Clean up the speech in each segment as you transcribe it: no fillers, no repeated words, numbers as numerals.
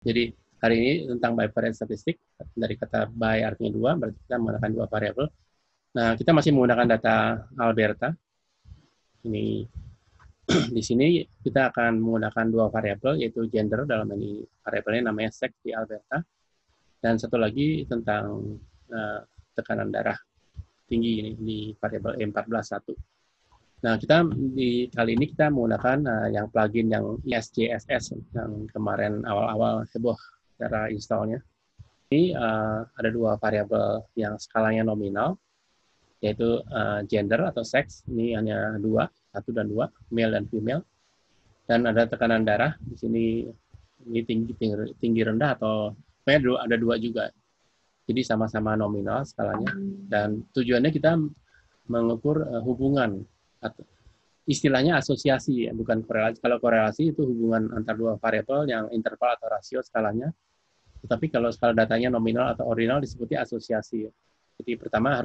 Jadi hari ini tentang bivariate statistik, dari kata by artinya dua, berarti kita menggunakan dua variabel. Nah, kita masih menggunakan data Alberta. Ini di sini kita akan menggunakan dua variabel, yaitu gender, dalam ini variabelnya namanya sex di Alberta, dan satu lagi tentang tekanan darah tinggi ini di variabel E14.1. Nah, kali ini kita menggunakan yang plugin yang ESGSS yang kemarin awal-awal heboh cara installnya. Ini ada dua variabel yang skalanya nominal, yaitu gender atau sex, ini hanya dua, 1 dan 2, male dan female. Dan ada tekanan darah, di sini ini tinggi rendah, atau ada dua juga. Jadi sama-sama nominal skalanya, dan tujuannya kita mengukur hubungan, atau istilahnya asosiasi, bukan korelasi. Kalau korelasi itu hubungan antar dua variabel yang interval atau rasio skalanya. Tetapi kalau skala datanya nominal atau ordinal disebutnya asosiasi. Jadi pertama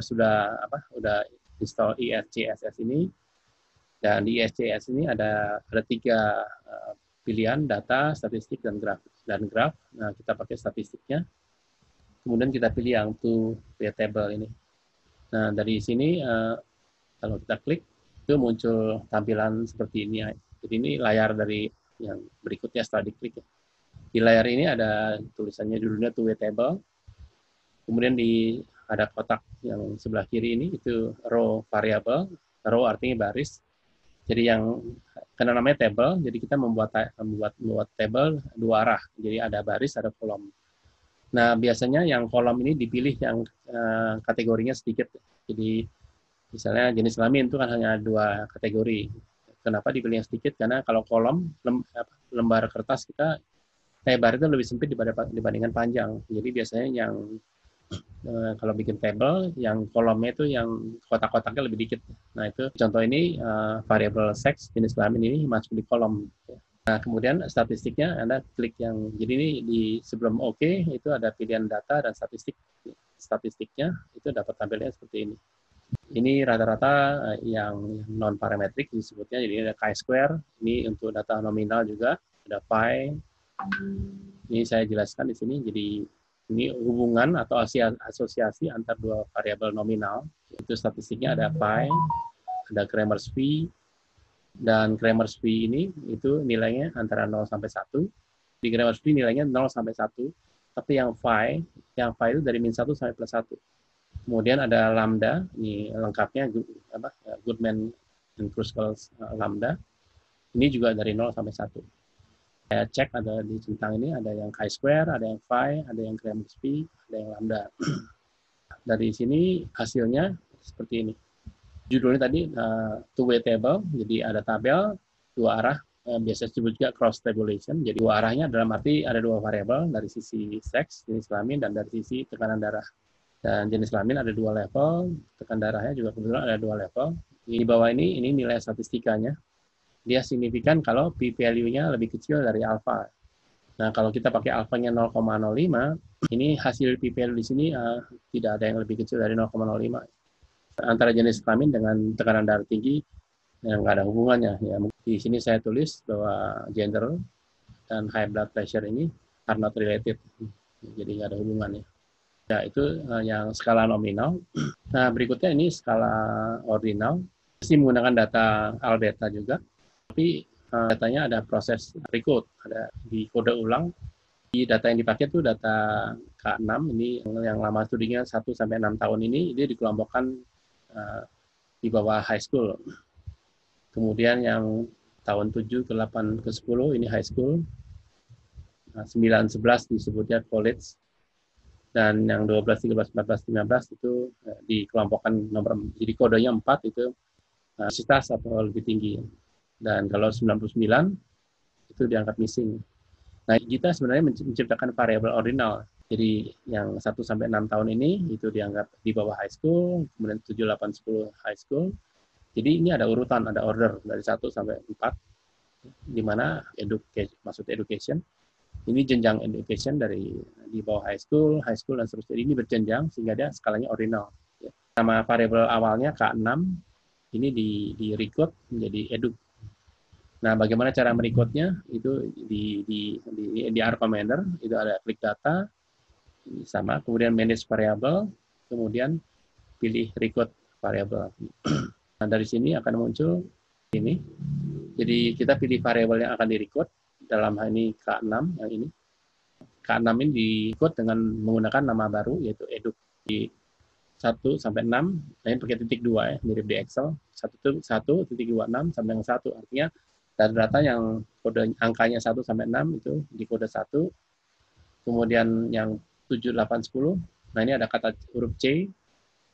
sudah install ESGSS ini, dan di ESGSS ini ada tiga pilihan, data, statistik, dan graf. Nah, kita pakai statistiknya. Kemudian kita pilih yang two-way table ini. Nah, dari sini kalau kita klik, itu muncul tampilan seperti ini. Jadi ini layar dari yang berikutnya setelah diklik. Di layar ini ada tulisannya judulnya two-way table. Kemudian ada kotak yang sebelah kiri ini, itu row variable. Row artinya baris. Jadi karena namanya table, jadi kita membuat table dua arah. Jadi ada baris, ada kolom. Nah, biasanya yang kolom ini dipilih yang kategorinya sedikit. Jadi misalnya jenis kelamin itu kan hanya dua kategori. Kenapa dipilih yang sedikit? Karena kalau kolom, lembar kertas kita lebar itu lebih sempit dibandingkan panjang. Jadi biasanya yang kalau bikin table, yang kolomnya itu yang kotak-kotaknya lebih dikit. Nah, itu contoh ini variabel sex, jenis kelamin ini masuk di kolom. Nah, kemudian statistiknya Anda klik yang, jadi ini sebelum OK, itu ada pilihan data dan statistiknya, itu dapat tampilnya seperti ini. Ini rata-rata yang non-parametrik disebutnya, jadi ada chi-square, ini untuk data nominal juga, ada pi. Ini saya jelaskan di sini, jadi ini hubungan atau asosiasi antar dua variabel nominal. Itu statistiknya ada pi, ada Cramer's V, dan Cramer's V ini itu nilainya antara 0 sampai 1. Di Cramer's V nilainya 0 sampai 1. Tapi yang phi itu dari min 1 sampai plus 1. Kemudian ada lambda, ini lengkapnya Goodman and Kruskal lambda. Ini juga dari 0 sampai 1. Saya cek ada di centang ini, ada yang chi-square, ada yang phi, ada yang Cramer's V, ada yang lambda. Dari sini hasilnya seperti ini. Judulnya tadi two-way table, jadi ada tabel dua arah, biasa disebut juga cross tabulation. Jadi dua arahnya dalam arti ada dua variabel, dari sisi seks, jenis kelamin, dan dari sisi tekanan darah. Dan jenis kelamin ada dua level, tekanan darahnya juga kebetulan ada dua level. Di bawah ini nilai statistikanya. Dia signifikan kalau p-value-nya lebih kecil dari alfa. Nah, kalau kita pakai alfanya 0,05, ini hasil p-value di sini tidak ada yang lebih kecil dari 0,05. Antara jenis kelamin dengan tekanan darah tinggi yang nggak ada hubungannya. Ya, di sini saya tulis bahwa gender dan high blood pressure ini are not related, jadi nggak ada hubungannya. Ya, itu yang skala nominal. Nah, berikutnya ini skala ordinal. Masih menggunakan data Alberta juga, tapi datanya ada proses recode, ada di kode ulang. Di data yang dipakai itu data K6, ini yang lama studinya 1 sampai 6 tahun ini, dia dikelompokkan di bawah high school. Kemudian yang tahun 7 ke 8 ke 10 ini high school. 9 11 disebutnya college. Dan yang 12 13 14 15 itu dikelompokkan nomor, jadi kodenya 4 itu universitas atau lebih tinggi. Dan kalau 99 itu dianggap missing. Nah, kita sebenarnya menciptakan variabel ordinal. Jadi yang 1 sampai 6 tahun ini itu dianggap di bawah high school, kemudian 7 8 10 high school. Jadi ini ada urutan, ada order dari 1 sampai 4, di mana education. Ini jenjang education dari di bawah high school, dan seterusnya. Ini berjenjang sehingga dia skalanya ordinal. Nama variabel awalnya K6, ini di record menjadi edu. Nah, bagaimana cara merekodnya? Itu di R Commander, itu ada klik data, sama, kemudian manage variable, kemudian pilih record variable. Nah, dari sini akan muncul ini. Jadi kita pilih variabel yang akan direcord, dalam hal ini K6 yang ini. K6 ini di-code dengan menggunakan nama baru, yaitu eduk di 1 sampai 6, nah ini pakai titik 2 ya, mirip di Excel. 1.26 sampai dengan 1, artinya data-data yang kode angkanya 1 sampai 6 itu di kode 1. Kemudian yang 7, 8, 10, nah ini ada kata huruf C.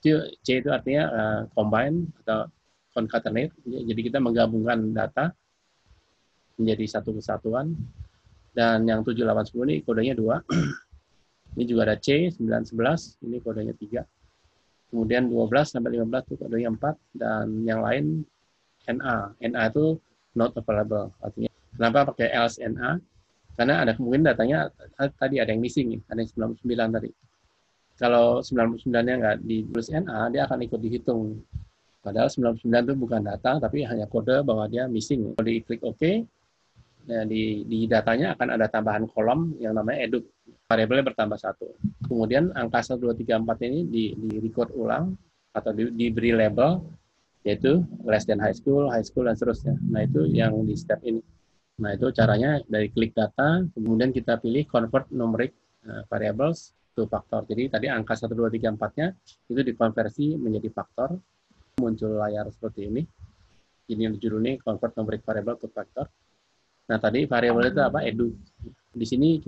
C itu artinya combine atau concatenate. Jadi kita menggabungkan data menjadi satu kesatuan. Dan yang 7, 8, 10 ini kodenya 2. Ini juga ada C, 9, 11, ini kodenya 3. Kemudian 12 sampai 15 itu kodenya 4. Dan yang lain NA. NA itu not available. Artinya, kenapa pakai else NA? Karena ada kemungkinan datanya tadi ada yang missing, ada yang 99 tadi. Kalau 99-nya nggak ditulis NA, dia akan ikut dihitung. Padahal 99 itu bukan data, tapi hanya kode bahwa dia missing. Kalau diklik OK, nah di datanya akan ada tambahan kolom yang namanya eduk. Variabelnya bertambah 1. Kemudian angka 1, 2, 3, 4 ini di-record ulang, atau diberi label, yaitu less than high school, dan seterusnya. Nah, itu yang di step ini. Nah, itu caranya dari klik data, kemudian kita pilih convert numeric variables to faktor. Jadi tadi angka 1, 2, 3, 4-nya itu dikonversi menjadi faktor. Muncul layar seperti ini. Ini judulnya convert numeric variable to factor. Nah, tadi variabel itu apa? Edu. Di sini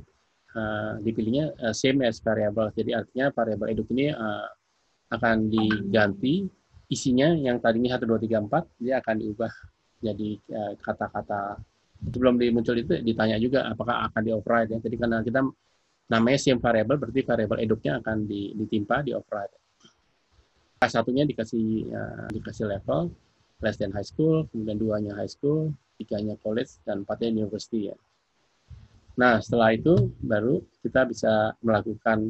dipilihnya same as variable. Jadi artinya variabel edu ini akan diganti isinya yang tadinya 1, 2, 3, 4, dia akan diubah jadi kata-kata. Sebelum dimuncul itu ditanya juga apakah akan di-override ya. Jadi karena kita namanya same variable, berarti variable eduknya akan ditimpa, di-override. Satunya dikasih level, less than high school, kemudian 2-nya high school, 3-nya college, dan 4-nya university ya. Nah, setelah itu baru kita bisa melakukan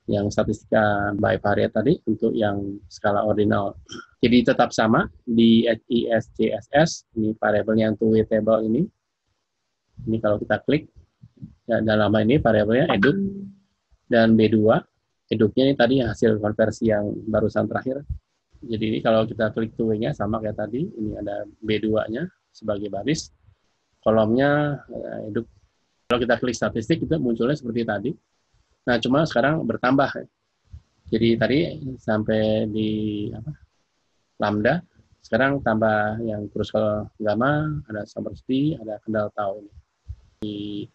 yang statistika bivariate tadi untuk yang skala ordinal. Jadi tetap sama di ISJSS, ini variabelnya yang two-way table ini. Ini kalau kita klik, ya, dalam ini variabelnya eduk dan B2. Eduknya ini tadi hasil konversi yang barusan terakhir. Jadi ini kalau kita klik two-way-nya sama kayak tadi, ini ada B2-nya sebagai baris. Kolomnya eduk. Kalau kita klik statistik, itu munculnya seperti tadi. Nah, cuma sekarang bertambah. Jadi tadi sampai di lambda, sekarang tambah yang kruskal gamma, ada subversity, ada kendal tau. Di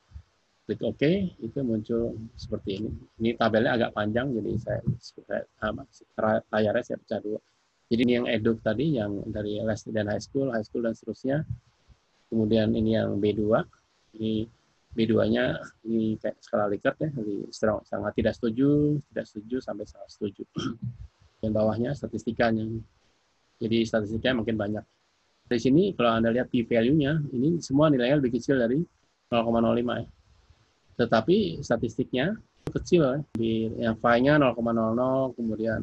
klik OK, itu muncul seperti ini. Ini tabelnya agak panjang, jadi layarnya saya pecah dua. Jadi ini yang eduk tadi, yang dari less than high school, dan seterusnya. Kemudian ini yang B2, ini B2-nya ini kayak skala Likert ya, sangat tidak setuju, sampai sangat setuju. Dan bawahnya statistikanya. Jadi statistikanya makin banyak. Dari sini kalau Anda lihat p-value-nya, ini semua nilainya lebih kecil dari 0,05 ya. Tetapi statistiknya kecil ya. Yang phi-nya 0,00, kemudian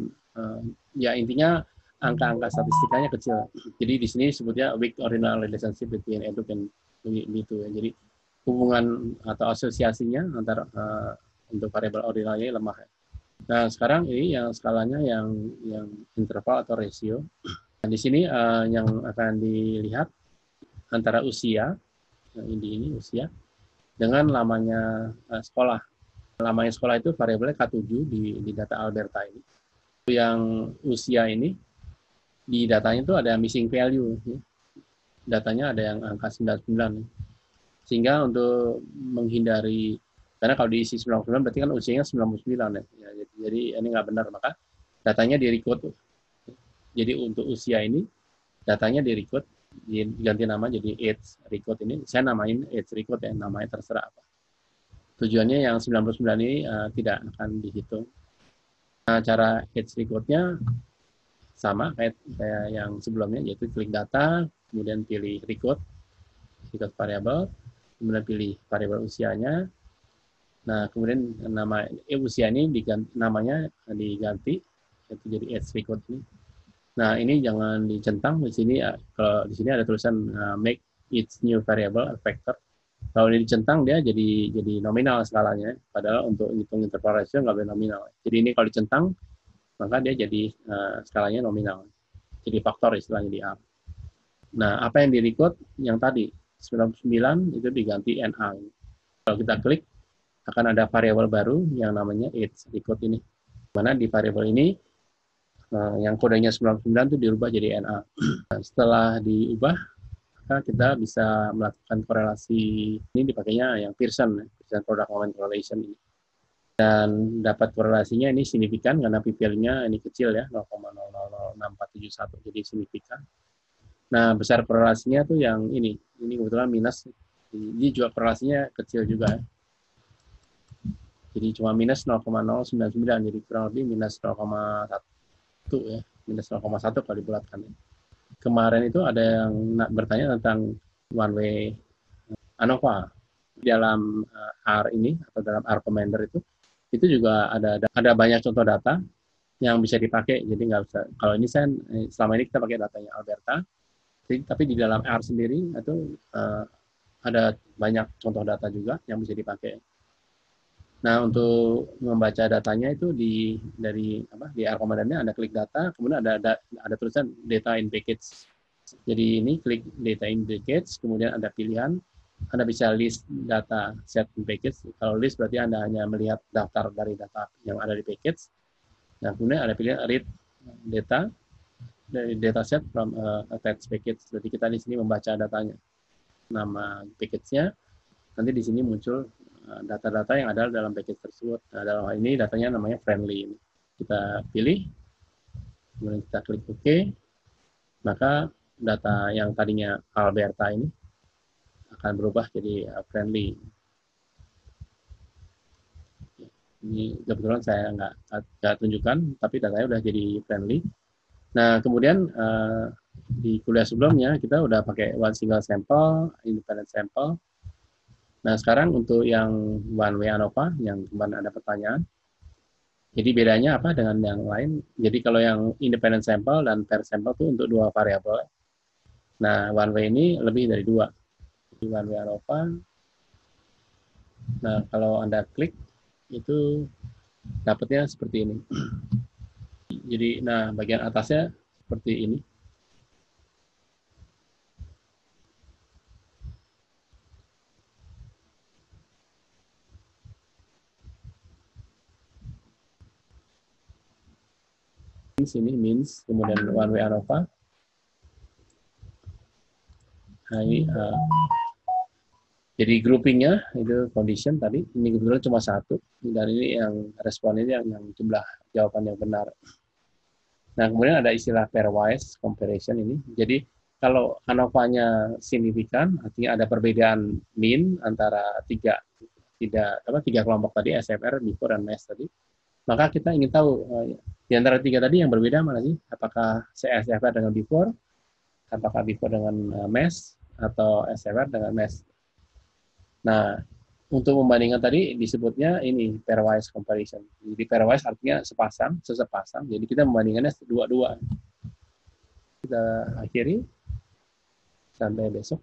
ya intinya angka-angka statistikanya kecil. Jadi di sini sebutnya weak ordinal relationship between eduk and B2 ya. Jadi hubungan atau asosiasinya antara untuk variabel ordinalnya lemah. Nah, sekarang ini yang skalanya yang interval atau ratio. Nah, di sini yang akan dilihat antara usia, ini usia, dengan lamanya sekolah. Lamanya sekolah itu variabelnya K7 di data Alberta ini. Yang usia ini, di datanya itu ada missing value. Datanya ada yang angka 99. Sehingga untuk menghindari, karena kalau diisi 99 berarti kan usianya 99 ya. Jadi ini nggak benar, maka datanya di-record. Jadi untuk usia ini datanya di-record, diganti nama jadi age record ini. Saya namain age record ya, namanya terserah apa. Tujuannya yang 99 ini tidak akan dihitung. Nah, cara age record-nya sama kayak yang sebelumnya, yaitu klik data, kemudian pilih record variable, kemudian pilih variabel usianya. Nah, kemudian nama usia ini namanya diganti, yaitu jadi age record ini. Nah, ini jangan dicentang di sini. Kalau di sini ada tulisan make its new variable a vector. Kalau ini dicentang dia jadi nominal skalanya. Padahal untuk hitung interval ratio nggak boleh nominal. Jadi ini kalau dicentang maka dia jadi skalanya nominal. Jadi faktor istilahnya di R. Nah, apa yang di record yang tadi 99 itu diganti NA. Kalau kita klik akan ada variabel baru yang namanya its record ini. Mana di variabel ini yang kodenya 99 itu dirubah jadi NA. Nah, setelah diubah, maka kita bisa melakukan korelasi. Ini dipakainya yang Pearson product moment correlation ini. Dan dapat korelasinya ini signifikan karena p-value-nya ini kecil ya, 0,006471, jadi signifikan. Nah, besar korelasinya tuh yang ini kebetulan minus. Ini juga korelasinya kecil juga ya. Jadi cuma minus 0,099, jadi kurang lebih minus 0,1 ya, minus 0,1 kalau dibulatkan. Kemarin itu ada yang bertanya tentang one way ANOVA. Di dalam R ini atau dalam R Commander itu juga ada banyak contoh data yang bisa dipakai. Jadi nggak usah, kalau ini saya selama ini kita pakai datanya Alberta, tapi di dalam R sendiri itu ada banyak contoh data juga yang bisa dipakai. Nah, untuk membaca datanya itu di R Commander-nya ada klik data, kemudian ada tulisan data in package. Jadi ini klik data in package, kemudian ada pilihan, Anda bisa list data set in package. Kalau list berarti Anda hanya melihat daftar dari data yang ada di package. Nah, kemudian ada pilihan read data dari data set from attached package. Jadi kita di sini membaca datanya, nama package-nya, nanti di sini muncul data-data yang ada dalam package tersebut. Nah, dalam hal ini datanya namanya friendly. Kita pilih, kemudian kita klik OK, maka data yang tadinya Alberta ini akan berubah jadi friendly. Ini kebetulan saya nggak tunjukkan, tapi datanya udah jadi friendly. Nah, kemudian di kuliah sebelumnya kita udah pakai one single sample, independent sample. Nah, sekarang untuk yang one way ANOVA, yang kemarin ada pertanyaan, jadi bedanya apa dengan yang lain? Jadi kalau yang independent sample dan pair sample itu untuk dua variabel. Nah, one way ini lebih dari dua. Jadi one way ANOVA. Nah, kalau Anda klik, itu dapatnya seperti ini. Jadi, nah bagian atasnya seperti ini. Di sini means, kemudian one way ANOVA. Nah, ini jadi groupingnya itu condition tadi, ini kebetulan cuma satu, dan ini yang respon ini yang jumlah jawaban yang benar. Nah, kemudian ada istilah pairwise comparison ini. Jadi kalau ANOVA-nya signifikan, artinya ada perbedaan mean antara tiga kelompok tadi, SFR, before, dan MES tadi, maka kita ingin tahu di antara tiga tadi yang berbeda mana sih? Apakah SFR dengan before, apakah before dengan MES, atau SFR dengan MES. Nah, untuk membandingkan tadi disebutnya ini pairwise comparison. Jadi pairwise artinya sesepasang. Jadi kita membandingkannya dua-dua. Kita akhiri. Sampai besok.